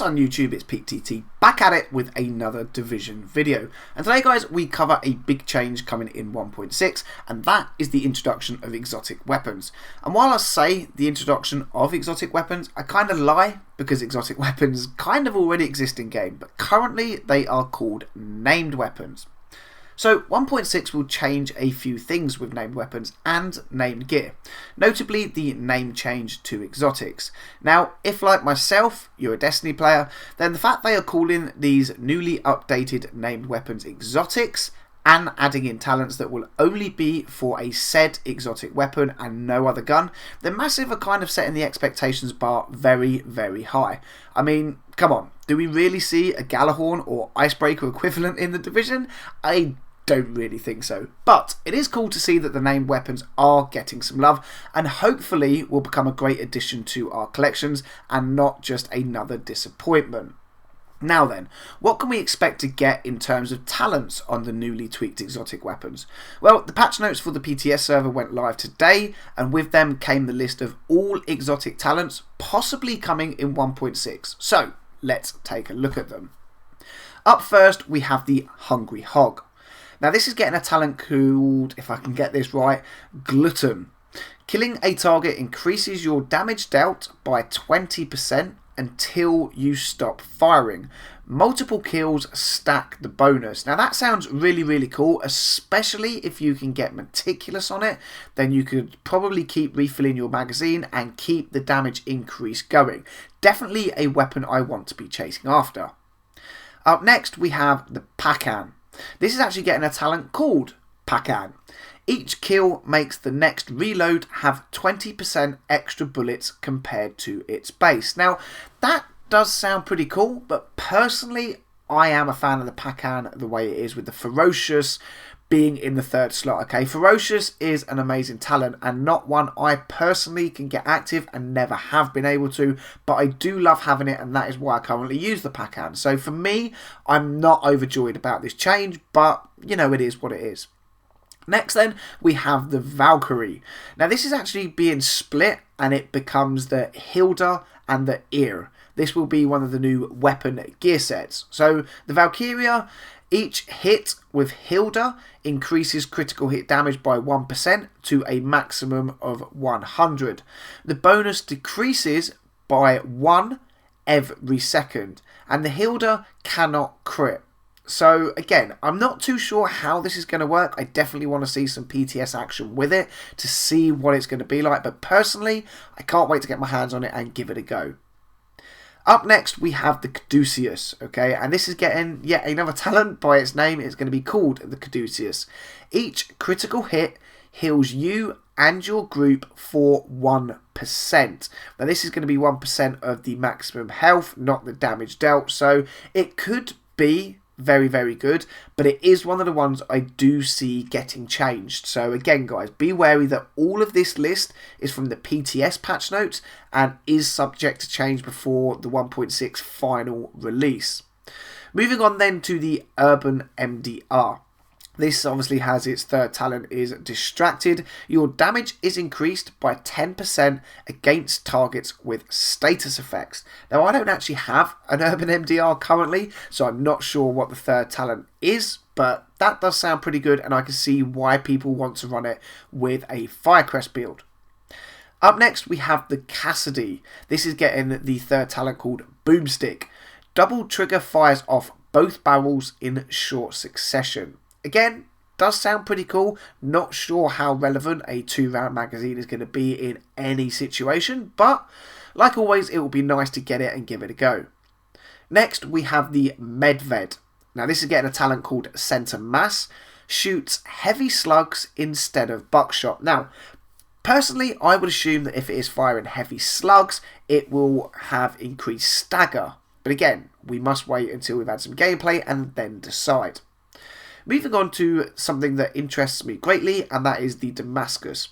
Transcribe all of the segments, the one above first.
What's on YouTube? It's PTT back at it with another Division video. And today guys, we cover a big change coming in 1.6, and that is the introduction of exotic weapons. And while I say the introduction of exotic weapons, I kind of lie, because exotic weapons kind of already exist in game, but currently they are called named weapons. So 1.6 will change a few things with named weapons and named gear, notably the name change to exotics. Now, if like myself, you're a Destiny player, then the fact they are calling these newly updated named weapons exotics and adding in talents that will only be for a said exotic weapon and no other gun, they're massive are kind of setting the expectations bar very, very high. I mean, come on, do we really see a Galahorn or Icebreaker equivalent in the Division? I don't really think so, but it is cool to see that the named weapons are getting some love and hopefully will become a great addition to our collections and not just another disappointment. Now then, what can we expect to get in terms of talents on the newly tweaked exotic weapons? Well, the patch notes for the PTS server went live today, and with them came the list of all exotic talents possibly coming in 1.6. So let's take a look at them. Up first, we have the Hungry Hog. Now this is getting a talent called, if I can get this right, Glutton. Killing a target increases your damage dealt by 20% until you stop firing. Multiple kills stack the bonus. Now that sounds really, really cool, especially if you can get meticulous on it. Then you could probably keep refilling your magazine and keep the damage increase going. Definitely a weapon I want to be chasing after. Up next we have the Pacan. This is actually getting a talent called Pacan. Each kill makes the next reload have 20% extra bullets compared to its base. Now, that does sound pretty cool, but personally, I am a fan of the Pacan the way it is, with the Ferocious being in the third slot. Okay, Ferocious is an amazing talent and not one I personally can get active and never have been able to, but I do love having it, and that is why I currently use the Pacan. So for me, I'm not overjoyed about this change, but you know, it is what it is. Next then, we have the Valkyrie. Now this is actually being split and it becomes the Hilda and the Ear. This will be one of the new weapon gear sets. So the Valkyria, each hit with Hilda increases critical hit damage by 1% to a maximum of 100. The bonus decreases by 1 every second, and the Hilda cannot crit. So again, I'm not too sure how this is going to work. I definitely want to see some PTS action with it to see what it's going to be like, but personally, I can't wait to get my hands on it and give it a go. Up next, we have the Caduceus, okay, and this is getting yet another talent by its name. It's going to be called the Caduceus. Each critical hit heals you and your group for 1%. Now, this is going to be 1% of the maximum health, not the damage dealt, so it could be very, very good, but it is one of the ones I do see getting changed. So again guys, be wary that all of this list is from the PTS patch notes and is subject to change before the 1.6 final release. Moving on then to the Urban MDR. This obviously has its third talent is Distracted. Your damage is increased by 10% against targets with status effects. Now I don't actually have an Urban MDR currently, so I'm not sure what the third talent is, but that does sound pretty good and I can see why people want to run it with a Firecrest build. Up next we have the Cassidy. This is getting the third talent called Boomstick. Double trigger fires off both barrels in short succession. Again, does sound pretty cool. Not sure how relevant a 2-round magazine is going to be in any situation, but like always, it will be nice to get it and give it a go. Next, we have the Medved. Now, this is getting a talent called Center Mass. Shoots heavy slugs instead of buckshot. Now, personally, I would assume that if it is firing heavy slugs, it will have increased stagger. But again, we must wait until we've had some gameplay and then decide. Moving on to something that interests me greatly, and that is the Damascus.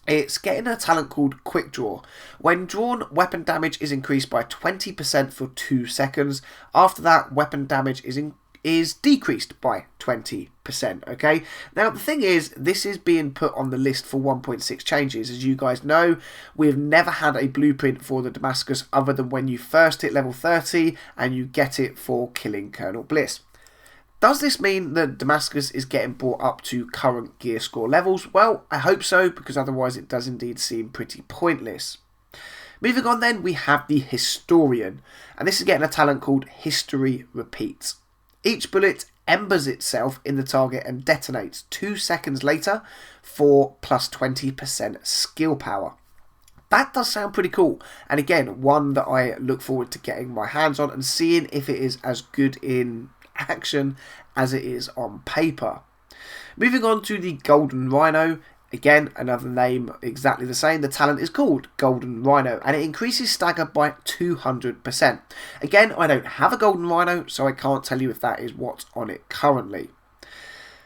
It's getting a talent called Quick Draw. When drawn, weapon damage is increased by 20% for 2 seconds. After that, weapon damage is is decreased by 20%, okay? Now, the thing is, this is being put on the list for 1.6 changes. As you guys know, we've never had a blueprint for the Damascus other than when you first hit level 30 and you get it for killing Colonel Bliss. Does this mean that Damascus is getting brought up to current gear score levels? Well, I hope so, because otherwise it does indeed seem pretty pointless. Moving on then, we have the Historian, and this is getting a talent called History Repeats. Each bullet embers itself in the target and detonates 2 seconds later for plus 20% skill power. That does sound pretty cool, and again, one that I look forward to getting my hands on and seeing if it is as good in action as it is on paper. Moving on to the Golden Rhino, again another name exactly the same. The talent is called Golden Rhino and it increases stagger by 200%. Again, I don't have a Golden Rhino, so I can't tell you if that is what's on it currently.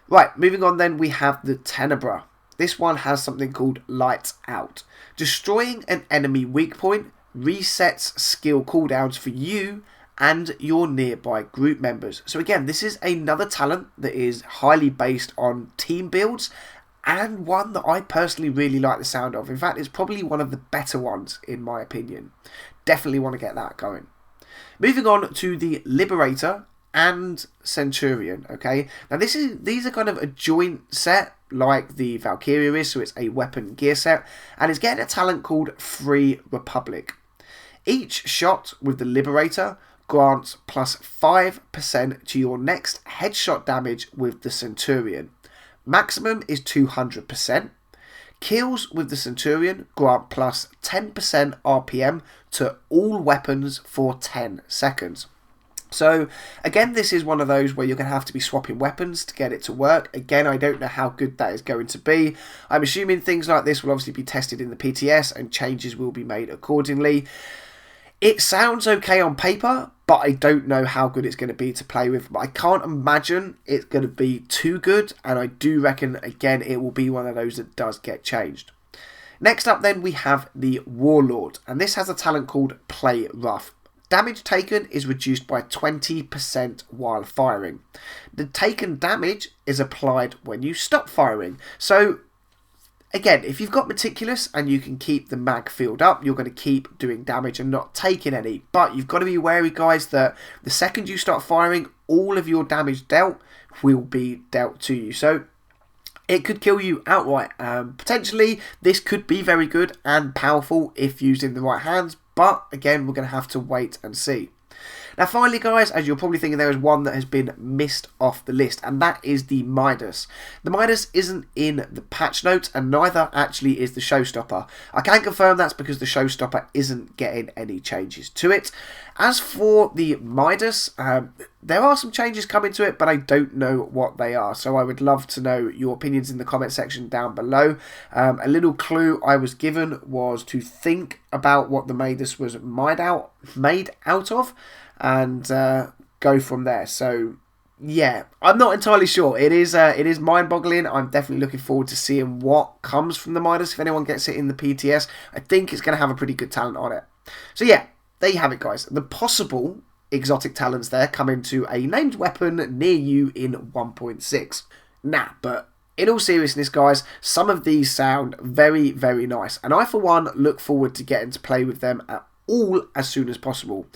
Right, moving on then, we have the Tenebra. This one has something called Lights Out. Destroying an enemy weak point resets skill cooldowns for you and your nearby group members. So again, this is another talent that is highly based on team builds and one that I personally really like the sound of. In fact, it's probably one of the better ones in my opinion. Definitely want to get that going. Moving on to the Liberator and Centurion, okay? Now these are kind of a joint set like the Valkyrie is, so it's a weapon gear set, and it's getting a talent called Free Republic. Each shot with the Liberator grants plus 5% to your next headshot damage with the Centurion. Maximum is 200%. Kills with the Centurion grant plus 10% RPM to all weapons for 10 seconds. So again, this is one of those where you're going to have to be swapping weapons to get it to work. Again, I don't know how good that is going to be. I'm assuming things like this will obviously be tested in the PTS and changes will be made accordingly. It sounds okay on paper, but I don't know how good it's going to be to play with. But I can't imagine it's going to be too good, and I do reckon, again, it will be one of those that does get changed. Next up then, we have the Warlord, and this has a talent called Play Rough. Damage taken is reduced by 20% while firing. The taken damage is applied when you stop firing. So again, if you've got Meticulous and you can keep the mag filled up, you're going to keep doing damage and not taking any. But you've got to be wary, guys, that the second you start firing, all of your damage dealt will be dealt to you. So it could kill you outright. Potentially, this could be very good and powerful if used in the right hands. But again, we're going to have to wait and see. Now finally, guys, as you're probably thinking, there is one that has been missed off the list, and that is the Midas. The Midas isn't in the patch notes, and neither actually is the Showstopper. I can confirm that's because the Showstopper isn't getting any changes to it. As for the Midas, there are some changes coming to it, but I don't know what they are. So I would love to know your opinions in the comment section down below. A little clue I was given was to think about what the Midas was made out of, and go from there. So yeah, I'm not entirely sure. It is mind-boggling. I'm definitely looking forward to seeing what comes from the Midas. If anyone gets it in the PTS, I think it's going to have a pretty good talent on it. So yeah, there you have it, guys. The possible exotic talents there come into a named weapon near you in 1.6. But in all seriousness, guys, some of these sound very, very nice, and I for one look forward to getting to play with them at all as soon as possible.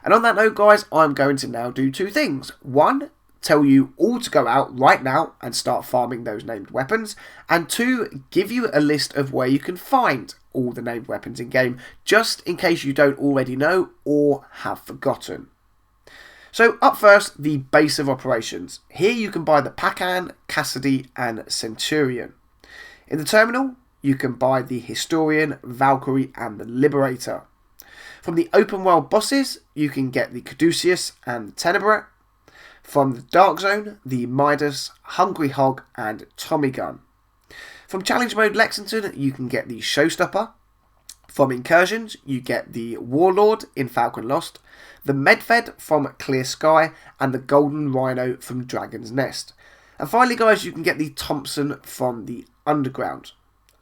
And on that note, guys, I'm going to now do two things. One, tell you all to go out right now and start farming those named weapons. And two, give you a list of where you can find all the named weapons in game, just in case you don't already know or have forgotten. So up first, the base of operations. Here you can buy the Pacan, Cassidy and Centurion. In the terminal, you can buy the Historian, Valkyrie and the Liberator. From the open world bosses, you can get the Caduceus and the Tenebra. From the Dark Zone, the Midas, Hungry Hog and Tommy Gun. From Challenge Mode Lexington, you can get the Showstopper. From Incursions, you get the Warlord in Falcon Lost, the Medved from Clear Sky, and the Golden Rhino from Dragon's Nest. And finally, guys, you can get the Thompson from the Underground.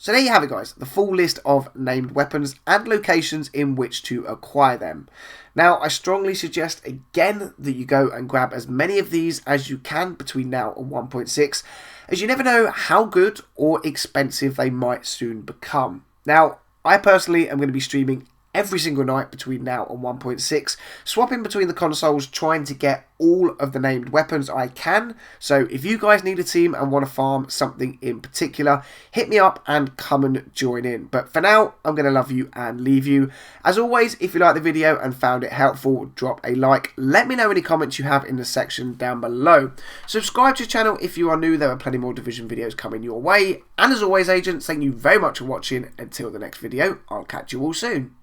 So there you have it, guys, the full list of named weapons and locations in which to acquire them. Now, I strongly suggest again that you go and grab as many of these as you can between now and 1.6, as you never know how good or expensive they might soon become. Now, I personally am going to be streaming every single night between now and 1.6, swapping between the consoles, trying to get all of the named weapons I can. So if you guys need a team and want to farm something in particular, hit me up and come and join in. But for now, I'm going to love you and leave you. As always, if you liked the video and found it helpful, drop a like. Let me know any comments you have in the section down below. Subscribe to the channel if you are new. There are plenty more Division videos coming your way. And as always, agents, thank you very much for watching. Until the next video, I'll catch you all soon.